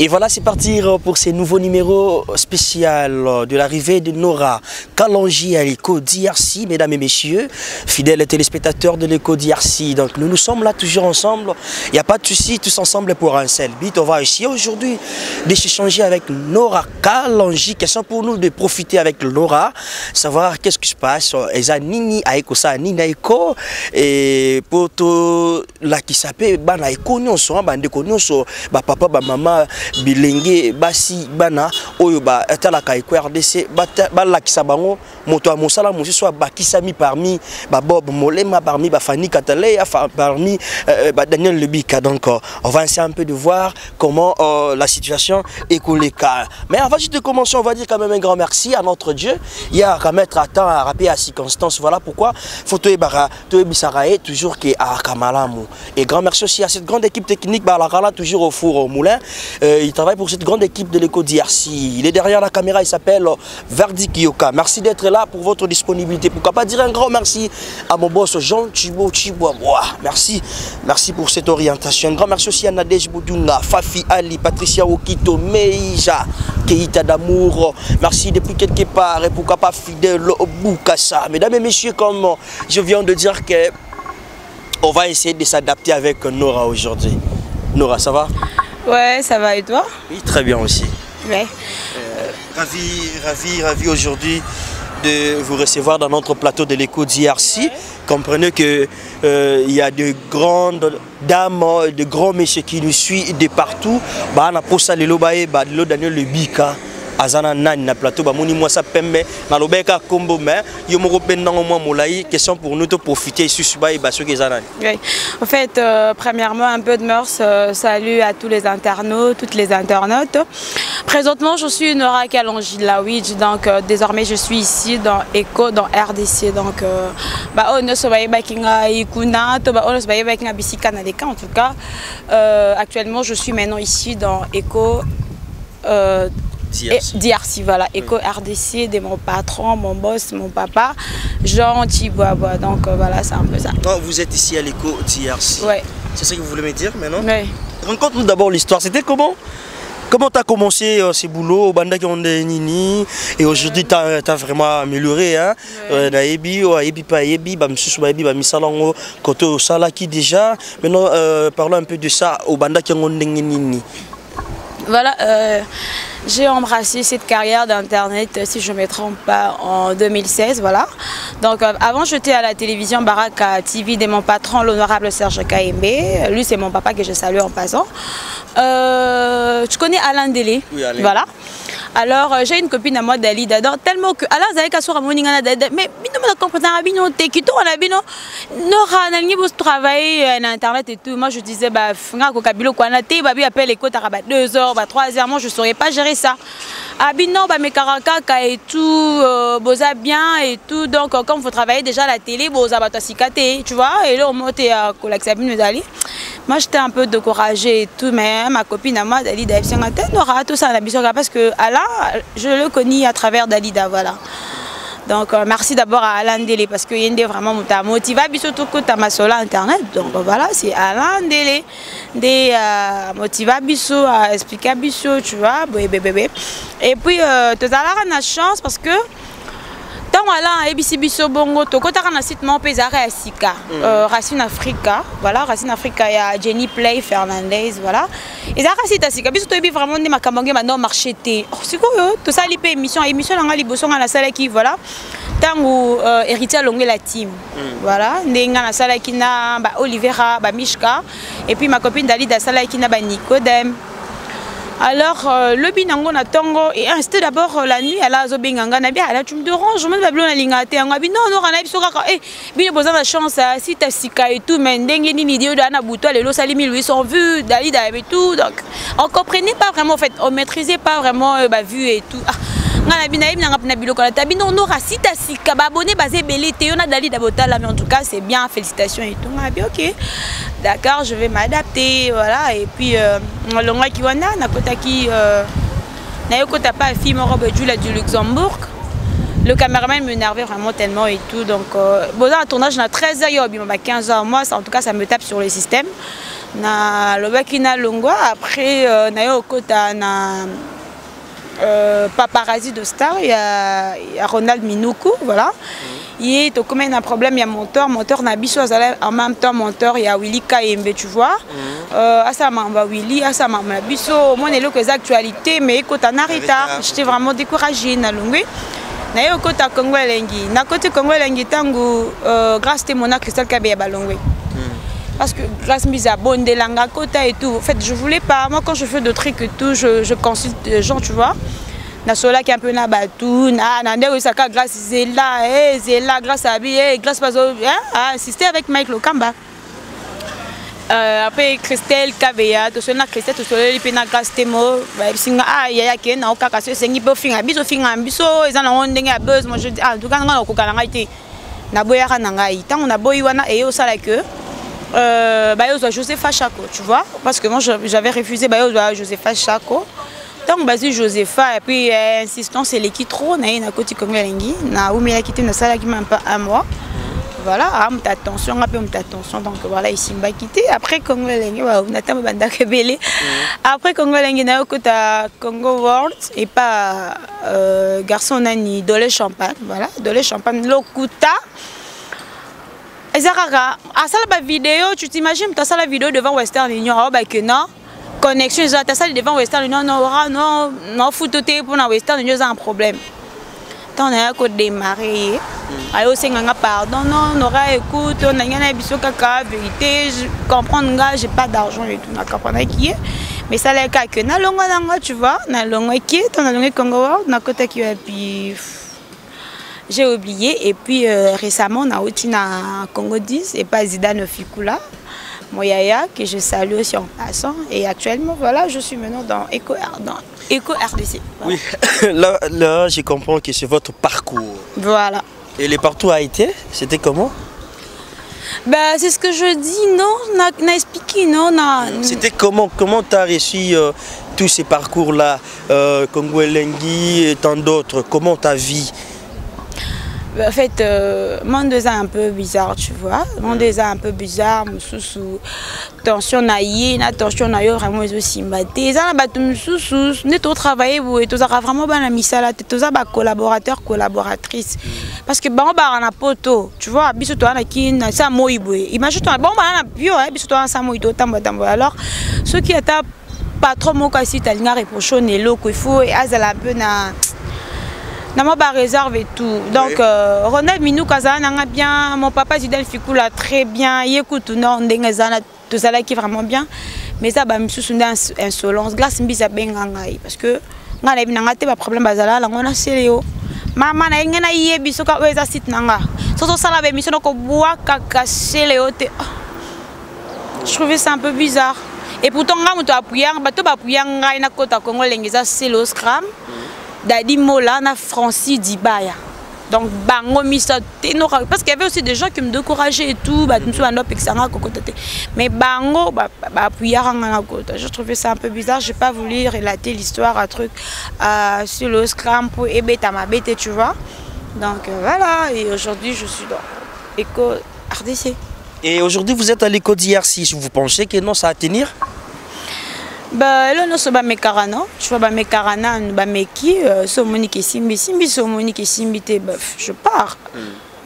Et voilà, c'est parti pour ces nouveaux numéros spéciaux de l'arrivée de Nora Kalonji à l'écho d'IRC, mesdames et messieurs, fidèles téléspectateurs de l'écho d'IRC. Donc nous sommes là toujours ensemble, il n'y a pas de souci, tous ensemble pour un seul but. On va essayer aujourd'hui d'échanger avec Nora Kalonji. Question pour nous de profiter avec Nora, savoir qu'est-ce qui se passe. Eza nini aiko sa nini aiko et pour tout la qui s'appelle bana aiko nyonso bande ko nyonso ba papa ba mama bilenge basi bana oyo ba tala kai RDC ba la ki sabango moto a mosala mosi soit ba kisami parmi ba Bob Molema parmi ba Fanny Kataleya parmi ba Daniel Lebika. Donc on va essayer un peu de voir comment la situation est colléca. Mais avant juste de commencer, on va dire quand même un grand merci à notre Dieu. Il y a à mettre à temps à rappeler à circonstances. Voilà pourquoi photo et bara to bisarae toujours qui à Kamalamu. Et grand merci aussi à cette grande équipe technique Balarala toujours au four au moulin. Il travaille pour cette grande équipe de l'écho d'IRC. Il est derrière la caméra, il s'appelle Verdi Kiyoka. Merci d'être là pour votre disponibilité. Pourquoi pas dire un grand merci à mon boss Jean Chibo Chiboua. Merci. Merci pour cette orientation. Un grand merci aussi à Nadej Boudunga, Fafi Ali, Patricia Okito, Meija, Keita d'amour. Merci depuis quelque part et pourquoi pas fidèle au Boukassa. Mesdames et messieurs, comme je viens de dire que on va essayer de s'adapter avec Nora aujourd'hui. Nora, ça va? Ouais, ça va et toi? Oui, très bien aussi. Ouais. Ravi aujourd'hui de vous recevoir dans notre plateau de l'écho d'IRC. Comprenez que il y a de grandes dames, de grands messieurs qui nous suivent de partout. Bah, on a posé le lobaye, bah, le Daniel Lebika. Azana nani na plateau ba moni moi ça pembe na lobeka kombo mais yo moko penna au moins molai question pour nous de profiter sur suba et ba ceux qui zanani. Oui. En fait premièrement un peu de mœurs, salut à tous les internautes, toutes les internautes. Présentement, je suis Nora Kalonji Lawidj, donc désormais je suis ici dans Echo dans RDC donc bah on se va bakinga ikuna to ba on se va bakinga bisika na deka en tout cas actuellement je suis maintenant ici dans Echo d'IRC, voilà, Echo RDC, de mon patron, mon boss, mon papa, Jean Chiboua. Donc voilà, c'est un peu ça. Non, vous êtes ici à l'Echo d'IRC. Ouais. C'est ça que vous voulez me dire maintenant? Oui. Raconte-nous d'abord l'histoire. C'était comment? Comment tu as commencé ces boulots au Banda qui ont des nini et aujourd'hui tu as vraiment amélioré hein? Déjà. Maintenant parlons un peu de ça au Banda qui ont des nini. Voilà, j'ai embrassé cette carrière d'internet, si je ne me trompe pas, en 2016, voilà. Donc avant j'étais à la télévision Baraka TV de mon patron, l'honorable Serge Kaembe. Lui c'est mon papa que je salue en passant. Tu connais Alain Délé? Oui, Alain. Voilà. Alors j'ai une copine à moi Dalida, tellement que Alain Zayeka sur Ramoningana mais bino me comprendre bino tekito on a bino Nora nalni vous travailler en internet et tout. Moi je disais bah finga ko kabilo ko na te babi appelle écoute à 2 heures bah 3 heures moi je saurais pas gérer ça. Abino bah mes karaka et tout boza bien et tout donc comme faut travailler déjà à la télé boza ba toi sikate tu vois et là on monte à Kolaksabine Dali. Moi j'étais un peu découragée et tout mais ma copine à moi Dalida Nora tout ça la biso parce que Alain je le connais à travers Dalida voilà. Donc merci d'abord à Alain Délé parce que Yende vraiment m'a motivé surtout que tu as ma sola internet donc voilà c'est Alain Délé des motivé biso à expliquer biso tu vois bébé et puis tu as la chance parce que tant voilà ABC biso bongo to kota na site mon pesare Sika Racine Africa voilà Racine Africa il y a Jenny Play Fernandez voilà et ça site Sika biso to bi vraiment de makambange maintenant marché té c'est quoi tout ça lipe émission na liboso na sala qui voilà tango héritier longue la team voilà ndenga na sala qui na ba Olivera ba Mishka et puis ma copine Dalida sala qui na ba Nicodem. Alors le binango na tongo et c'était d'abord la nuit à la zobinganga na bien là tu me déranges je me bablo na lingate anga bino no na biso kaka bino besoin de chance si ta sika et tout mais ndenge ni vidéo de na buto les lo sali 1800 vues Dalida et tout donc on comprenait pas vraiment en fait on maîtrisait pas vraiment ba vue et tout ngana bina bina ngapna biloko na tabino no rasita sika ba abonné basé belé te yona Dalida botala mais en tout cas c'est bien félicitations et tout bien OK d'accord je vais m'adapter voilà et puis longa qui wana na kota qui na yokota pas film robe Jules du Luxembourg le caméraman m'énervait vraiment tellement et tout donc bon un tournage na 13 h 15 h moi ça, en tout cas ça me tape sur le système na lobaki na longwa après na yo kota na paparazzi de star il y a Ronald Minoukou voilà il est comme un problème il y a monteur na biso en même temps monteur il y a Willy Kayembe tu vois à ça m'a Willy à ça m'a biso moi n'est que actualité mais kota na retard j'étais vraiment découragée na longwe na yo kota Congo Elengi na côté Congo Elengi tango grâce témoin Christelle Kabeya balongwe parce que grâce mise à bonne des langues à côté et tout en fait je voulais pas moi quand je fais de trucs et tout je consulte des gens tu vois na sola qui un peu na batou na ndé ça grâce Zela grâce à bien grâce pas à assister avec Mike Lokamba après Christelle Kabeya to sona Christelle to solo lipena grâce temo ba singa ya ke na okaka so sengi bo finga biso eza na ndenge ya buzz moi je dis en tout cas nga okokala ngai te na boyaka na ngai tant on a boyi wana et au sala que Josepha Chako, tu vois, parce que moi j'avais refusé Josepha Chako. Donc basi Josepha et puis insistant c'est l'équipe trop na ina koti Congo Elengi na umi la quitté na sala qui même pas un mois. Voilà, attention, donc voilà ici m'a quitté après Congo Elengi on attend banda kebele. Après Congo Elengi na kota Congo World et pas garçon nani Dolé Champagne, voilà, Dolé Champagne lokuta. Ezarara, à ça la vidéo, tu t'imagines, tu as ça la vidéo devant Western Union, que non, connexion, tu as ça devant Western Union, non, foutoté pour la Western Union, c'est un problème. Tant on a un code démarré, alors c'est un pardon, non, on aura écoute, on a un biseau caca, vérité, je comprends, j'ai pas d'argent et tout, on comprend qui est, mais ça l'est que na longue, tu vois, na longue qui est, on a longue Congo, on a côté qui est, puis. J'ai oublié et puis récemment on a aussi na Congo 10 et pas Zidane Fikula, Moyaya que je salue aussi en passant et actuellement voilà je suis maintenant dans Eco RDC. Voilà. Oui, là je comprends que c'est votre parcours. Voilà. Et le parcours a été, c'était comment? Bah c'est ce que je dis non, n'a expliqué non. C'était comment tu as reçu tous ces parcours là, Congo Elengi et tant d'autres, comment ta vie? En fait, mon deux un peu bizarre, tu vois. Mon deux un peu bizarre, sous tension naïe, tension naïe, vraiment aussi maté. Ça n'a pas tout sous, n'est tout travailler vous et tout ça vraiment bien la misala, tout ça bah collaborateur, collaboratrice. Parce que bon bah on a poto, tu vois, biso toi na qui na ça moiboué. Imagine toi bon bah on a bio, biso toi ça moito tambo. Alors ceux qui étaient pas trop mon cas si t'as l'ingare reproché né loko il faut et azala un peu na non, ma réserve et tout. Donc, oui. Ronald Minou Kazana bien, mon papa Zidane Fikula très bien, il écoute non, tout ça là qui est vraiment bien. Mais ça, je suis une insolence, glace mbisa bengangai parce que on a bien un problème bazala, on a sérieux. Maman na ingena yé bisoka weza sit nanga. Soso sala be mission ko bois kaka sérieux. Je trouvais ça un peu bizarre. Et pourtant, on a appuyé, bateau appuyé ngai na kota Congo lengeza c'est le scram. Dadi Mola na Francis Dibaya. Donc bango misa parce qu'il y avait aussi des gens qui me décourageaient et tout, mais bango je trouvais ça un peu bizarre, j'ai pas voulu relater l'histoire à truc sur le scram pour ebeta ma bête tu vois. Donc voilà, et aujourd'hui je suis dans Eco RDC. Et aujourd'hui vous êtes à l'éco d'IRC, vous pensez que non ça va tenir? Bah là nous sommes mes carana, tu vois mes carana nous bah mes qui sont Monique Simbi sont Monique Simbi je pars.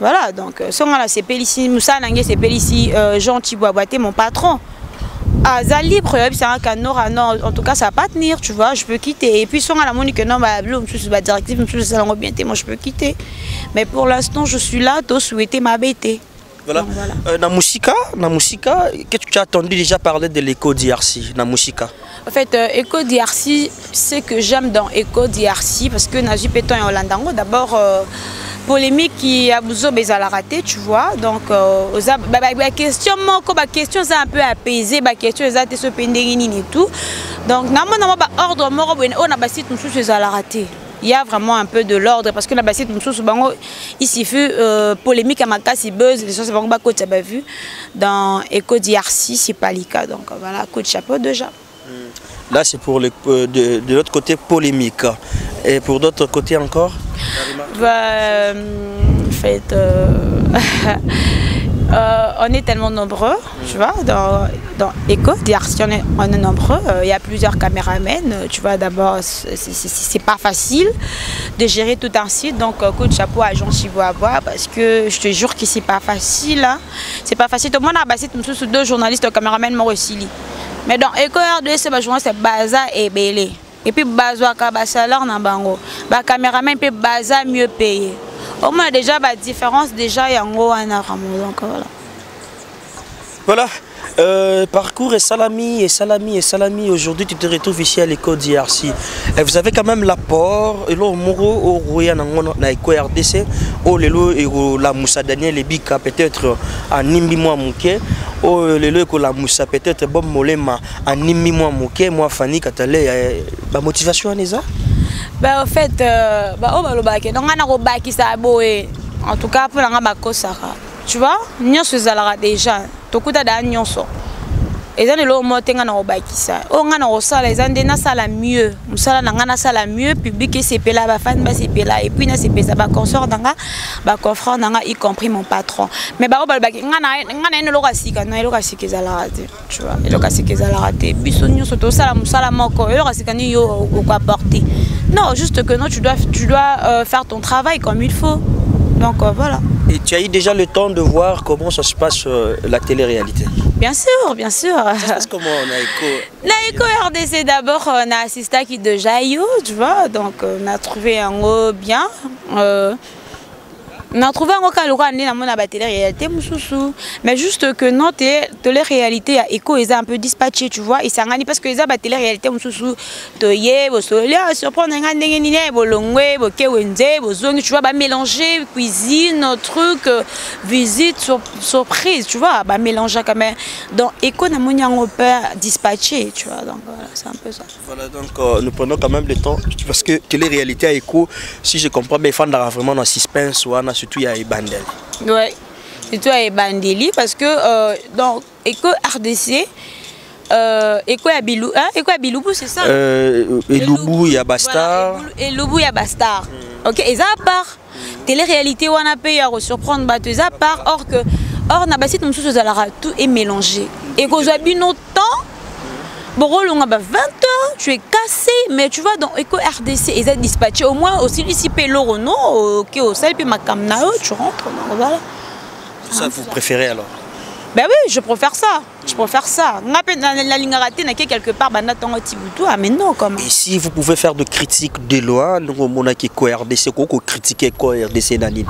Voilà donc sont là c'est Pélici Moussa Nangue c'est Pélici Jean Thiboaboité mon patron. Ah ça libre c'est un canora non en tout cas ça va pas tenir tu vois je peux quitter et puis sont à la Monique non bah blum je bah directive je ça bien moi je peux quitter mais pour l'instant je suis là to souhaiter m'abaiter. Voilà. Na musica, qu'est-ce que tu as entendu déjà parler de l'éco d'IRC, na musica? En fait, Eco d'IRC, ce que j'aime dans Eco d'IRC, parce que Nazi Péton et Hollandango, d'abord, polémique qui a besoin de la rater, tu vois. Donc, la question, c'est un peu apaisée, la question, c'est ce pendérini et tout. Donc, normalement, ordre, on a basé tout ce à la rater. Il y a vraiment un peu de l'ordre parce que la bassette ici fut polémique à ma casse et buzz les choses vont pas coach a vu dans Eco d'IRC c'est pas le cas donc voilà coup de chapeau déjà. Là c'est pour le de l'autre côté polémique et pour d'autres côtés encore. En fait On est tellement nombreux, tu vois, dans Eco DRC, on est nombreux. Il y a plusieurs caméramens, tu vois. D'abord, c'est pas facile de gérer tout un site, donc coup de chapeau à Jean Chiboaboa, parce que je te jure que c'est pas facile. Hein. C'est pas facile. Tout le monde a basé deux journalistes, caméramans, moi aussi. Mais dans Eco RDC, le journaliste c'est Baza et Belé. Et puis Baza a salaire dans Bango. Le caméraman peut Baza mieux payé. Au moins déjà la différence déjà il y a un donc voilà. Parcours et salami. Aujourd'hui tu te retrouves ici à l'école d'IRC. Vous avez quand même l'apport et le moro au Royan na école RDC au lelo et la Moussa Daniel Ebika peut-être à Nimbi moi mouké au lelo et la Moussa peut-être Bob Molema à Nimbi moi mouké moi Fanny Katale la motivation Aneza. Bah en fait bah on va le baquer donc on a le bac qui s'aboye en tout cas pour la bako saka tu vois nous sommes déjà tout coup d'année nous sommes et ça ne l'eau monte on a le bac qui ça on a le sala les andena sala mieux nous sala n'angana sala mieux public c'est pela ba fan ba c'est pela et puis na c'est pesa ba consort d'anga ba confrère d'anga y compris mon patron mais bah on va le baquer ngana ne lokasika na lokasika za la raté tu vois lokasika za la raté biso nous sommes sala musala moko lokasika ni yo quoi porter. Non, juste que non, tu dois faire ton travail comme il faut. Donc voilà. Et tu as eu déjà le temps de voir comment ça se passe la télé-réalité? Bien sûr, bien sûr. Ça se passe comment on a Eco? La Eco RDC d'abord, on a assisté à qui de Jaïo, tu vois. Donc on a trouvé un mot bien. On a trouvé un cas dans la télé-réalité, mais juste que non, télé-réalité à Eco, ils ont un peu dispatché, tu vois. Ils s'en parce que ils ont la télé-réalité, tu vois, mélanger cuisine, truc, visite, surprise, tu vois, mélanger quand même. Donc Eco, on a peu dispatché, tu vois. Donc voilà, c'est un peu ça. Voilà, donc nous prenons quand même le temps, parce que télé-réalité à Eco, si je comprends bien, il faut vraiment dans suspense ou surtout il y a Ebandeli. Ouais, surtout il y a Ebandeli parce que dans Eco RDC, Eco à Bilou, hein? Eco à Biloubou, c'est ça? Eloubou, il y a Bastard. Voilà, Eloubou, il y a Bastard. Ok, et ça à part. Télé-réalité, on a payé à surprendre, ils à part. Or, na basit tout est mélangé. Et qu'on a bu notre temps. Bon, on a 20 ans, tu es cassé, mais tu vois, dans Eco RDC, ils ont dispatché au moins aussi ici, Peloro, non, ok, au sel, puis ma camnao, tu rentres, voilà. Ça, vous préférez alors? Ben oui, je préfère ça. Je préfère ça. La ligne ratée n'a quelque part, ben attends un petit bout, mais non, comment. Et si vous pouvez faire de critiques de loi, nous, on a qui Eco RDC, qu'on critique Eco RDC dans l'île.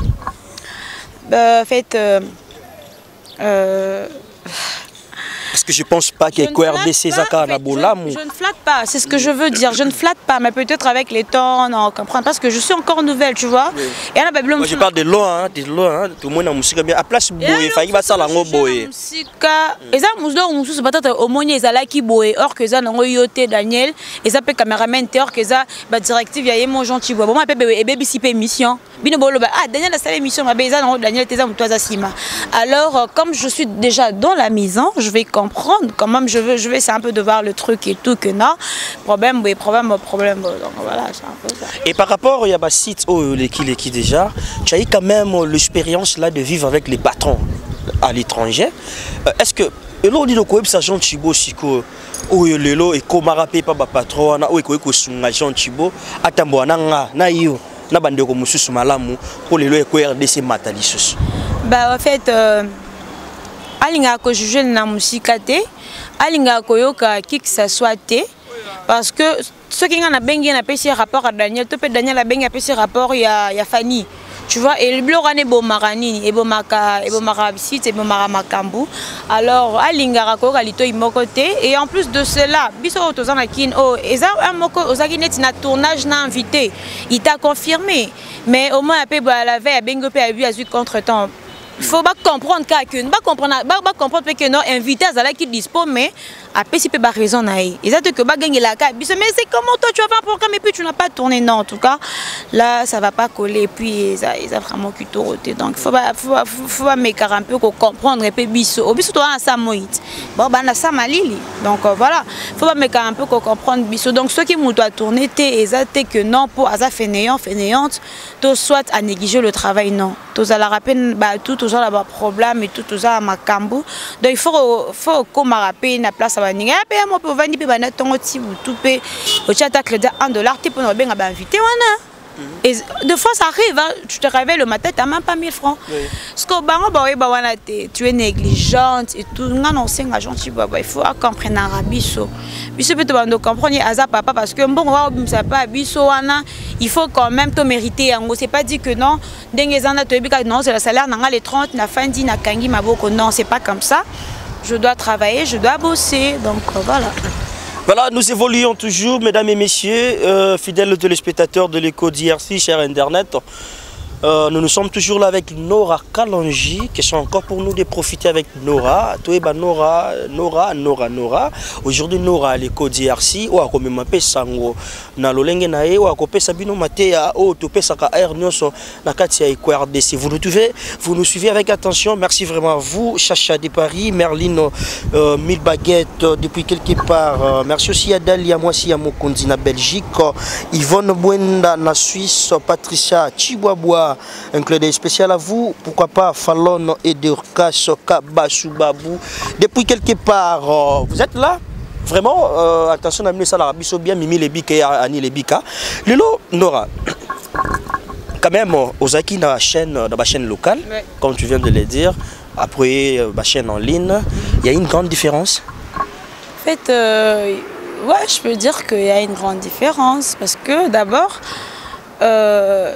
En fait, parce que je ne pense pas qu'Eco RDC Zaka Nabolam. Je ne flatte pas, c'est ce que je veux dire. Je ne flatte pas, mais peut-être avec les temps, on comprend. Parce que je suis encore nouvelle, tu vois. Oui. Et moi, je parle de loin, tout le monde a musique bien. À place boye, il faut que ça lango boye. Et ça, nous sommes peut-être au moins qui boye. Or que ça, nous yoté Daniel. Et ça peut caméraman, or que ça, directive, il y a mon gentil boye. Bon, moi, je peux ici mission. Ah, Daniel a sa mission, Daniel, t'es un alors, comme je suis déjà dans la maison, je vais comprendre quand même, je vais essayer un peu de voir le truc et tout, que non, problème, donc voilà, c'est un peu ça. Et par rapport à un site qui déjà, tu as eu quand même l'expérience là de vivre avec les patrons à l'étranger. Est-ce que, et là on dit le quoi, ça Jean Chibo, Siko, ou le et comment rappeler pas patron, ou quoi, Jean Chibo, attends, na yo. Na bandeko mususu malamu pour les Eco RDC matalisus. Bah en fait alinga ko juger na musika te, alinga ko yoka qui que ça soit te parce que ce qui ngana bengi na pesi rapport à Daniel, to pe Daniel a bengi a pesi rapport ya Fanny. Tu vois, et le blorane bo maranini et bo maka site et bo makambu. Alors alinga ko kalito imokote et en plus de cela, biso tozana kin oh eza un moko ozaki net na tournage na invité. Il t'a confirmé, mais au moins après la veille bengo pe a vu à suite contre-temps. Il faut pas comprendre que non invité à qui dispo mais après si peut pas raison naïe et ça te que ba gagner la carte mais c'est comment toi tu vas faire un programme et puis tu n'as pas tourné non en tout cas là ça va pas coller et puis ça vraiment plutôt roté donc faut pas m'écarter un peu pour comprendre et puis biso au biso toi ça moït bon bah na ça malili donc voilà faut pas m'écarter un peu pour comprendre biso donc ceux qui m'ont doit tourner t'es exact que non pour asa fainéante toi soit à négliger le travail non tous à la rappeler bah tout toujours là problème et tout ça ma cambo donc il faut comme rappeler na place à ninga pe mo pe vandi pe bana tongo ti butu pe au chata crédit $1 tu peux nous bien inviter wana et des fois ça arrive hein, tu te réveilles le matin tu n'as même pas 1000 francs parce que tu es négligente et tout non c'est un gentil il faut comprendre arabiso biso peut te comprendre asa papa parce que bon ça pas biso wana il faut quand même te mériter yango c'est pas dit que non dengezana to ebika non c'est le salaire nanga les 30 na fandi na kangi maboko non c'est pas comme ça je dois travailler je dois bosser donc voilà. Voilà, nous évoluons toujours, mesdames et messieurs, fidèles téléspectateurs de l'écho d'IRC, cher Internet. Nous sommes toujours là avec Nora Kalonji, qui sont encore pour nous de profiter avec Nora. Nora. Aujourd'hui, Nora à l'écho d'IRC, ou à comme m'appelle Sango, na lolenge nae, ou à couper Sabino Matea, ou topé Saka Air Nyoso, na Katia et RDC. Vous nous suivez avec attention. Merci vraiment à vous, Chacha de Paris, Merlin 1000 baguettes depuis quelque part. Merci aussi à Dalia Moissi à Mokondi na Belgique, Yvonne Bouenda na Suisse, Patricia Chiboaboua. Un clin d'œil spécial à vous, pourquoi pas Fallon et Dorcas Kabasubabou. Depuis quelque part, vous êtes là? Vraiment, attention à amener ça là, biso bien Mimi Lebika et Annie Lebika. Lilo Nora, quand même, Ozaki dans la chaîne locale, ouais. Comme tu viens de le dire, après la chaîne en ligne, il y a une grande différence? En fait, ouais, je peux dire qu'il y a une grande différence parce que d'abord, à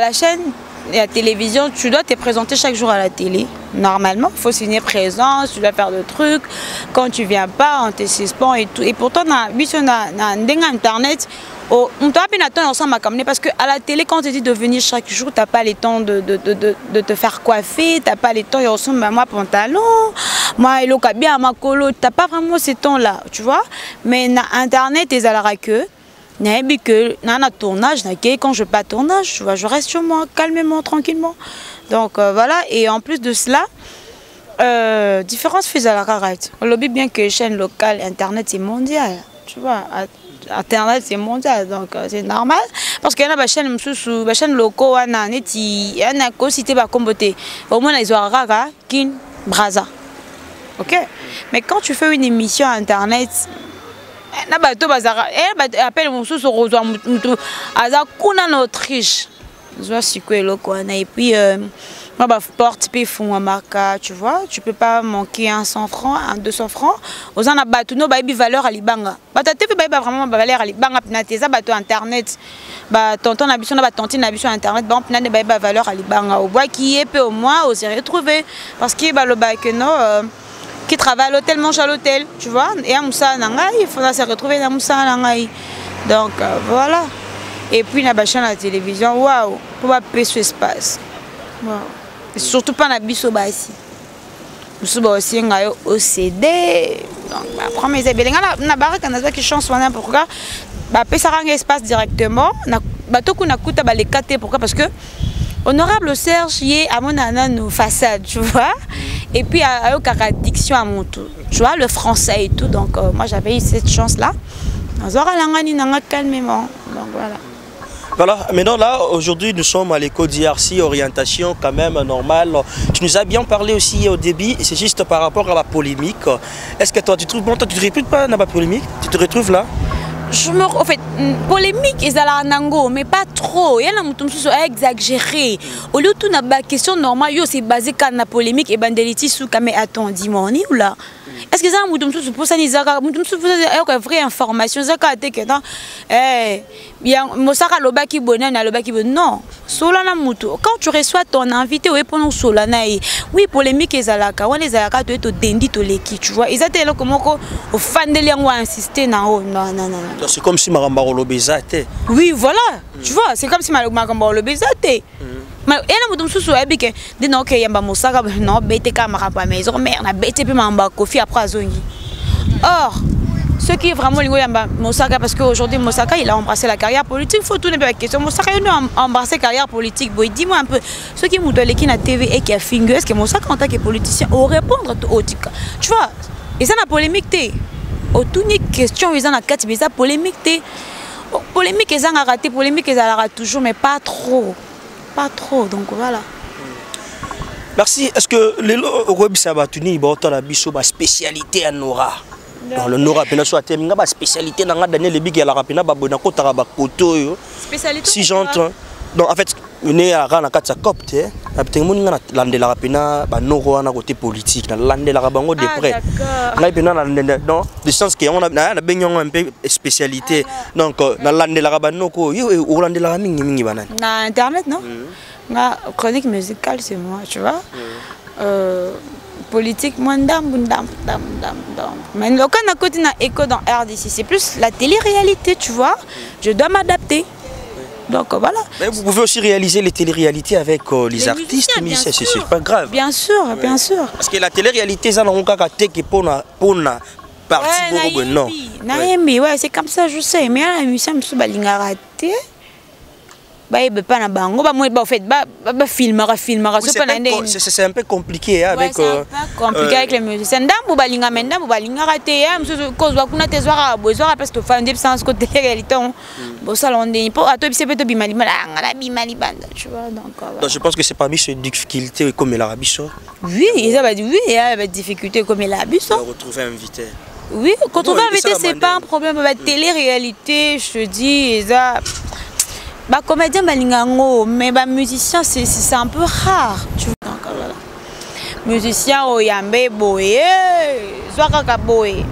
la chaîne et à la télévision, tu dois te présenter chaque jour à la télé. Normalement, il faut signer présence, tu dois faire des trucs. Quand tu viens pas, on te suspend et tout. Et pourtant, dans Internet, on t'a bien attendre ensemble parce qu'à la télé, quand on te dit de venir chaque jour, tu n'as pas le temps de te faire coiffer, tu n'as pas le temps, il ressemble à moi pantalon, moi, il a bien à ma colo, tu n'as pas vraiment ce temps-là, tu vois. Mais dans Internet, tu es à la queue. Que tournage, quand je pas tournage, tu vois, je reste chez moi calmement, tranquillement. Donc voilà, et en plus de cela, différence fait à la carrette. On lobby bien que chaîne locale, Internet c'est mondial, tu vois, Internet c'est mondial, donc c'est normal. Parce qu'il y a des chaînes locales, il y a une cité comboté. Au moins ils ont Raga, Kin, Braza. Ok? Mais quand tu fais une émission Internet, appelle mon sous au roseau à en Autriche. Et puis, porte tu vois, tu peux pas manquer un 100 francs, un 200 francs. Aux en abattuno, valeur à l'ibanga. Vraiment valeur à l'ibanga, internet. Tonton n'habite na tantine n'habite sur internet, valeur à l'ibanga. Au bois qui est peu au moins, on s'est retrouvé. Parce qu'il y a le bac, non. Qui travaille à l'hôtel, mange à l'hôtel, tu vois, et à Moussa Nangaï, il faudra se retrouver à Moussa Nangaï. Donc voilà. Et puis la chaîne à la télévision, waouh, pour pas payer ce espace. Wow. Et surtout pas la biso ici. Nous aussi au CD. Donc après mes ébélés, na baraka na qui chance wana pourquoi? Payer ça un espace directement. Na tout qu'on a coûté les 4 pourquoi? Parce que Honorable Serge y est à mon nos façades, tu vois. Et puis à diction à mon tour, tu vois, le français et tout. Donc moi j'avais eu cette chance là. Calmement. Donc voilà. Voilà, maintenant là, aujourd'hui nous sommes à l'écho d'IRC, orientation quand même normale. Tu nous as bien parlé aussi au début, c'est juste par rapport à la polémique. Est-ce que toi tu trouves, bon, toi tu ne te retrouves pas dans la polémique? Tu te retrouves là? En fait, polémique, ils ont nango, mais pas trop. Il y a un exagéré. Au lieu de la question normale, c'est basé sur la polémique et bandeliti sous mais attends, dis-moi, on est où là? Est-ce que ça a pour ça une vraie information? Ça a été que non, il y a Mosaka Lobaki Bonan, Lobaki non. Solana Moutou. Quand tu reçois ton invité, oui, pendant Solana, oui, polémique et Zalaka, on les Zalaka, tu es au dendi, tu vois. Ils étaient là comme au fan de l'ango insister, non, non, non, non. C'est comme si Marambaro Lobezate. Oui, voilà. Tu vois, c'est comme si Marambaro Lobezate. Mais il y a des gens qui disent que y a des mosaka non bête caméra pas mais ils ont merde na bête puis mamba kofi après azongi. Or ce qui est vraiment lingo yamba Mosaka parce qu'aujourd'hui Mosaka il a embrassé la carrière politique, faut tourner la question. Mosaka il a embrassé la carrière politique. Boy, dis-moi un peu ce qui est qui na TV et qui a finger est-ce que Mosaka en tant que politicien au répondre au tika. Tu vois, et ça na polémique té. Au tout ni question ils en a quatre mais ça polémique té. Polémique ils en a raté, polémique ils en a toujours mais pas trop. Pas trop, donc voilà. Merci. Est-ce que les web sabatuni ils la biso ba spécialité à Nora? Dans le Nora pena soit terminé ba spécialité dans Daniel Lebig et la rapina ba bona ko tara ba poto yo. Spécialité. Si j'entends. Donc en fait, on est à la katsa copte, peut-être mon ngana landela rapina ba noro na côté politique, na landela rabango de près. Na pena na non, de sens que on a na benyon un peu spécialité. Donc na landela rabanoko yo o landela mingi mingi banane. Na internet non? Na chronique musicale c'est moi, tu vois. Politique moi dam. Mais le cas n'a côté na écho dans RDC, c'est plus la télé-réalité, tu vois. Je dois m'adapter. Donc voilà. Mais vous pouvez aussi réaliser les téléréalités avec les artistes, mais c'est pas grave. Bien sûr, ouais. Bien sûr. Parce que la télé-réalité, ça n'a aucun cas que pour la partie ouais, non. Ouais, c'est comme ça, je sais. Mais la musique, je suis raté. Pas na bango, moi en fait, filmera. C'est un peu compliqué avec. C'est un peu compliqué avec les musiciens. Ndambo balinga raté, cause bakuna tezwara besoin parce que fan sans côté réalité. Bon salon des pour toi c'est peut-être bimali banda, tu vois donc. Je pense que c'est parmi ces difficultés comme la Rabisso. Oui, il va dire oui, il y a des difficultés comme la Rabisso. Retrouver invité. Oui, quand on va inviter c'est pas un problème, la télé-réalité, je te dis ça. Bah comédien balingango mais bah musicien c'est un peu rare tu vois donc voilà musicien oyambe boye zwaka boye.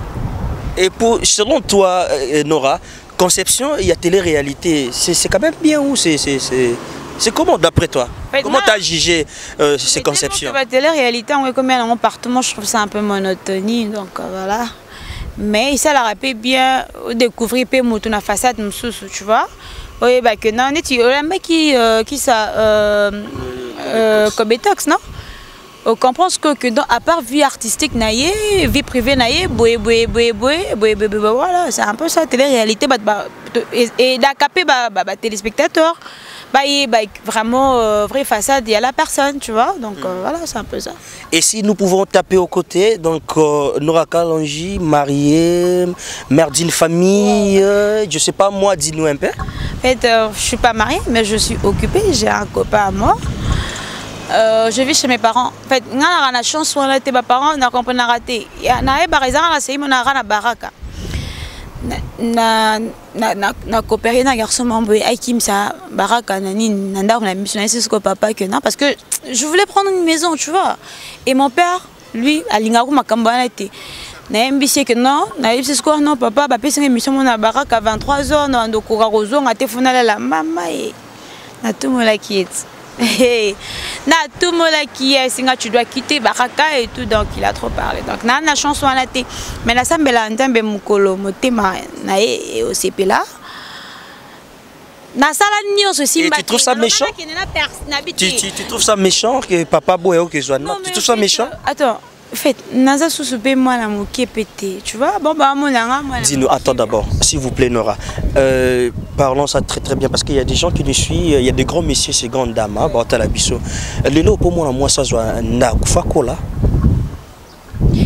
Et pour selon toi Nora, conception il y a télé-réalité c'est quand même bien ou c'est comment d'après toi? Comment tu as jugé ces conceptions? La télé-réalité on est comme un appartement, je trouve ça un peu monotonie donc voilà. Mais ça la rappelle bien découvrir peu moto na façade msusu tu vois. Oui, bah que non, tu as un mec qui ça comme Betox, non? On comprend que dans à part vie artistique naïe, vie privée naïe, voilà, c'est un peu ça télé-réalité et d'accaper téléspectateur. Vraiment vraie façade il y a la personne tu vois donc voilà c'est un peu ça. Et si nous pouvons taper aux côtés donc Nora Kalonji mariée, mère d'une famille, je sais pas moi dis-nous un peu. En fait je suis pas mariée mais je suis occupée, j'ai un copain à moi. Je vis chez mes parents. En fait on a la chance on a été mes parents on a compris raté. Na par exemple c'est mon na baraka. Na coopérer na garçon mamboy aikim ça baraka nani nanda on a missionné c'est ce que papa que non parce que je voulais prendre une maison tu vois et mon père lui à lingaku makamba été na mbisi que non na c'est ce que non papa ba pesa une mission mon baraka à 23h na ndoko rozo ngate funa la mama et na tout mon la qui est na tout mon la qui est singa tu dois quitter baraka et tout donc il a trop parlé donc na na chanson à la té mais la sambela ntambe mukolo motema na e au CP là na sala nyonso simba tu trouves ça méchant tu trouves ça méchant que papa boyo que soit non tu trouves ça méchant attends en fait naza sousupé moi la moké pété tu vois bon bah mon langa moi dis-nous attends d'abord s'il vous plaît Nora parlons ça très bien parce qu'il y a des gens qui nous suivent il y a des grands messieurs ces grandes dames hein bah la biso lelo pour moi ça soit na kufakola.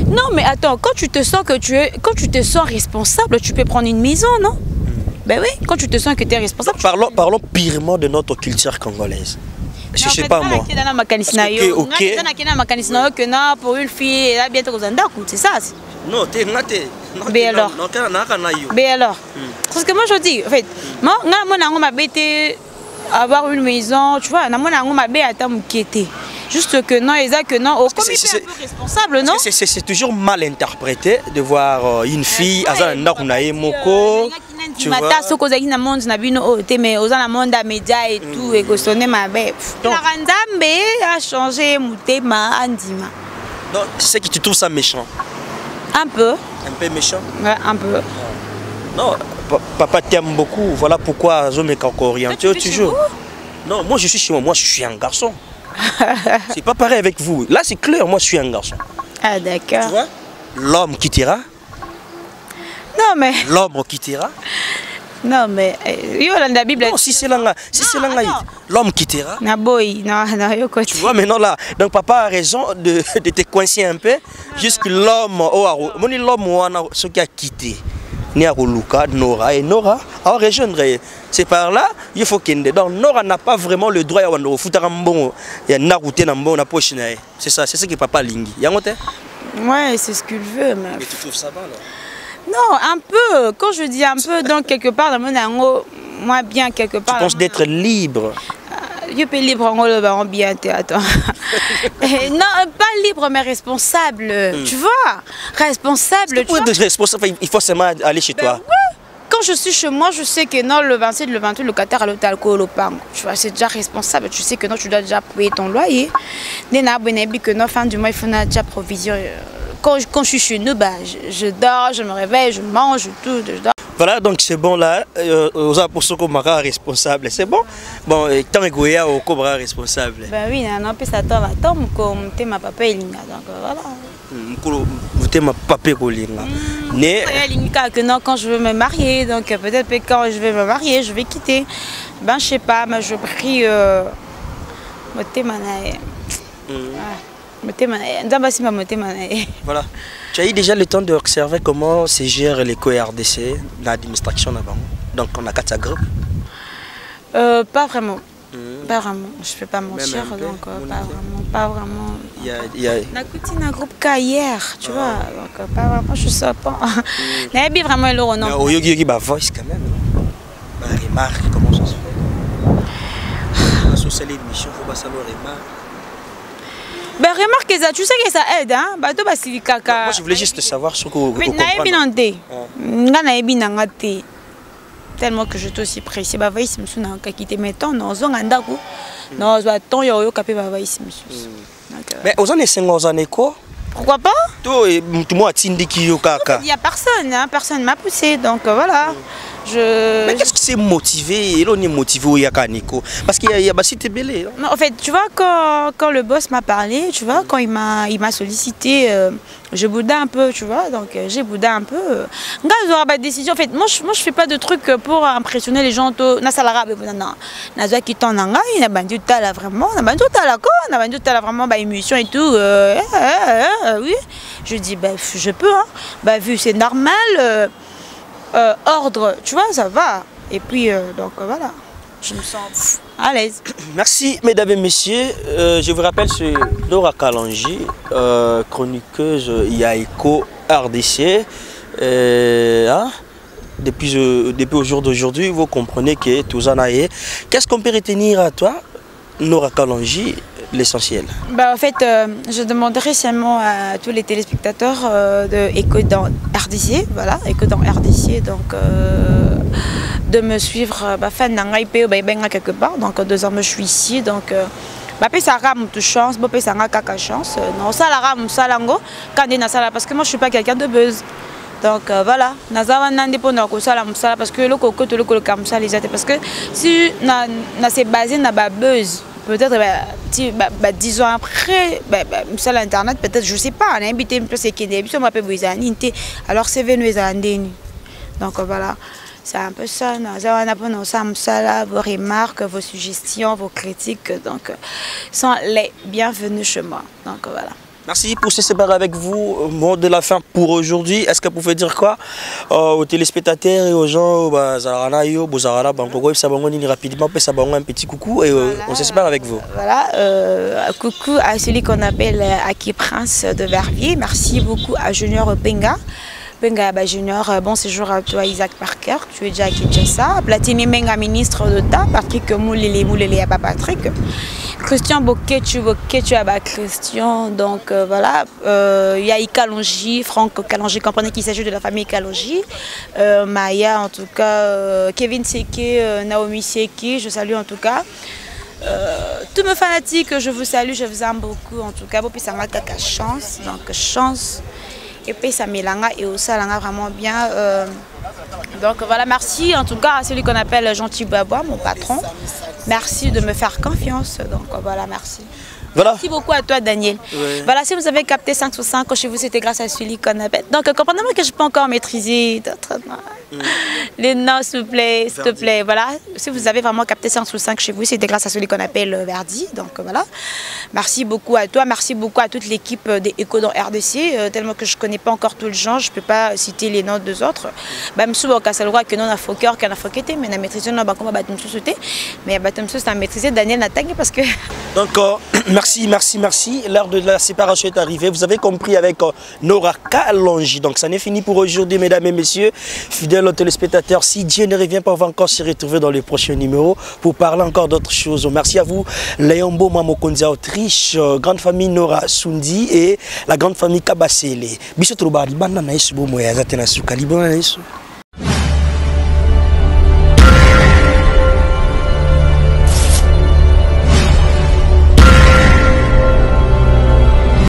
Non mais attends quand tu te sens responsable tu peux prendre une maison non? Ben oui quand tu te sens que tu es responsable. Parlons purement de notre culture congolaise. Je sais pas moi. Ok. Pour une fille, elle a bientôt c'est ça. Non, mais alors. Parce que moi je dis, en fait, moi, avoir une maison, tu vois, juste que non, que non, comme il est un peu responsable, non? C'est toujours mal interprété de voir une fille à un moko. Tu vois? Mais aux monde à médias et tout et que sonner ma bête. La Nzambe a changé mutema andima. Donc c'est que tu trouves ça méchant. Un peu. Un peu méchant. Ouais, un peu. Non, papa t'aime beaucoup. Voilà pourquoi je me orienté toujours. Non, moi je suis chez moi je suis un garçon. C'est pas pareil avec vous. Là c'est clair, moi je suis un garçon. Ah d'accord. Tu vois? L'homme quittera. Non mais. L'homme quittera. Non mais. Yo la Bible. Non, si c'est là, l'homme quittera. Na boy, non, yo côté. Tu vois maintenant là, donc papa a raison de te coincer un peu. Jusque l'homme, l'homme ce qui a quitté. Ni à Luka, Nora et Nora a rejoindre. C'est par là, il faut qu'il donc Nora n'a pas vraiment le droit de foutre un bon, il y a Naruto dans bon poche. C'est ça, c'est ce que papa lingi. Ouais, c'est ce qu'il veut mais. Mais tu trouves ça bon là? Non, un peu. Quand je dis un peu, donc quelque part dans mon ango, moi bien quelque part. Tu penses d'être libre? Je peux libre en bien attends. Non, pas libre mais responsable. Tu vois, responsable. Pour être responsable, il faut seulement aller chez toi. Ouais. Quand je suis chez moi, je sais que non, le 27, le 28, le locataire à l'hôtel Kolopang. Tu vois, c'est déjà responsable. Tu sais que non, tu dois déjà payer ton loyer. Que non, fin du mois, il faut déjà provision. Quand je suis chez nous, bah, je dors, je me réveille, je mange, tout. Je dors. Voilà, donc c'est bon là. Pour ce qu'on m'a responsable, c'est bon. Bon, tant que au cobra responsable. Ben oui, non, puis ça tombe à tombe comme t'es ma papa et Linga. Donc voilà. Vous t'es ma papa et Linga. Mais. Que non, quand je veux me marier, donc peut-être que quand je vais me marier, je vais quitter. Ben je sais pas, mais je prie. Voilà. Tu as eu déjà le temps d'observer comment se gère l'éco-RDC, l'administration là-bas. Donc on a 4 groupes. Pas vraiment. Pas vraiment. Je ne peux pas mentir. Donc pas vraiment. Il y a un groupe hier, tu vois. Donc pas vraiment, je ne sais pas. Il y a vraiment le renom. Il y a voice quand même. Remarque comment ça se fait. La sociale émission, il faut pas savoir remarque. Ben remarque ça, tu sais que ça aide, hein. Bah toi si kaka. Moi je voulais juste savoir ce que vous comprenez. Tellement que je suis aussi pressé. Bah voyez si me souviens quand quitter mes temps, non zongandako. Non, zo temps yo capé bah voyez si me souviens. Mais aux années 50 ans quoi? Pourquoi pas? Tout moi tindiki yo kaka. Il y a personne, hein, personne m'a poussé donc voilà. Mais qu'est-ce qui s'est motivé? Il est motivé au Yakaniko parce qu'il y a Bassité Belé. En fait, tu vois, quand le boss m'a parlé, tu vois, quand il m'a sollicité, je boudais un peu, tu vois, donc j'ai boudé un peu. Gars, ma décision. En fait, moi je fais pas de trucs pour impressionner les gens. Na salara, non, na zoa qui t'en anga, il a bandu tala vraiment, na bandu tala quoi, na bandu tala vraiment, bah émission et tout. Oui, je dis, bah je peux, hein, bah vu c'est normal. Ordre, tu vois, ça va. Et puis, donc voilà, je me sens à l'aise. Merci, mesdames et messieurs. Je vous rappelle, c'est Nora Kalanji, chroniqueuse Yaiko RDC. Hein? Depuis au jour d'aujourd'hui, vous comprenez que tout ça n'a. Qu'est-ce qu'on peut retenir à toi, Nora Kalanji? L'essentiel. Bah, en fait, je demanderai seulement à tous les téléspectateurs de Écho dans RDC, voilà, Écho dans RDC, donc de me suivre, fan d'un IP quelque part, donc 2 ans je suis ici, donc ça rame toute chance, ça rame caca chance, non ça la rame ça lango, quand on a ça parce que moi je suis pas quelqu'un de buzz. Donc voilà, nazawa n'indépendant que ça parce que le coco tout le comme ça les parce que si na c'est basé na ba buzz. Peut-être 10 ans après, sur l'internet, peut-être, je ne sais pas, on a invité un peu ce qui est alors c'est venu donc voilà, c'est un peu ça. Vos remarques, vos suggestions, vos critiques donc, sont les bienvenus chez moi. Donc voilà. Merci pour se séparer avec vous. Mot de la fin pour aujourd'hui. Est-ce que vous pouvez dire quoi aux téléspectateurs et aux gens rapidement, un petit coucou et voilà, on se sépare avec vous. Voilà, coucou à celui qu'on appelle Aki Prince de Verviers. Merci beaucoup à Junior Benga. Benga Junior, bon séjour à toi Isaac Parker, tu es déjà à Kinshasa. Platini Menga, ministre d'État. Patrick Moulele à Patrick. Christian Boquet, tu as Christian, donc voilà, il y a Kalonji, Franck Kalonji, comprenez qu'il s'agit de la famille Kalonji, Maya en tout cas, Kevin Seke, Naomi Seke, je salue en tout cas. Tous mes fanatiques, je vous salue, je vous aime beaucoup en tout cas, puis ça m'a caca chance, donc chance, et puis ça m'élanga et aussi ça vraiment bien. Donc voilà, merci en tout cas à celui qu'on appelle Gentil Babois, mon patron. Merci de me faire confiance. Donc voilà, merci. Voilà. Merci beaucoup à toi, Daniel. Ouais. Voilà, si vous avez capté 5 sur 5, chez vous, c'était grâce à celui qu'on appelle. Donc, comprenez-moi que je peux encore maîtriser les noms, s'il vous plaît, s'il te plaît. Voilà, si vous avez vraiment capté 5 sur 5 chez vous, c'était grâce à celui qu'on appelle Verdi. Donc, voilà. Merci beaucoup à toi, merci beaucoup à toute l'équipe des Échos dans RDC. Tellement que je ne connais pas encore tout le genre, je ne peux pas citer les noms des autres. Même si on a le droit que nous, on a fait cœur, qu'on a fait mais on a maîtrisé, on a maîtrisé, mais on a maîtrisé Daniel Natang parce que. Donc, merci. L'heure de la séparation est arrivée. Vous avez compris avec Nora Kalonji. Donc, ça n'est fini pour aujourd'hui, mesdames et messieurs. Fidèles aux téléspectateurs, si Dieu ne revient pas, on va encore se retrouver dans les prochains numéros pour parler encore d'autres choses. Merci à vous, Léombo Mamokondia Autriche, grande famille Nora Sundi et la grande famille Kabasele. Bisous, Troubari, Banana, Esubo, Moya, Zatena Souka, Libana, Esu.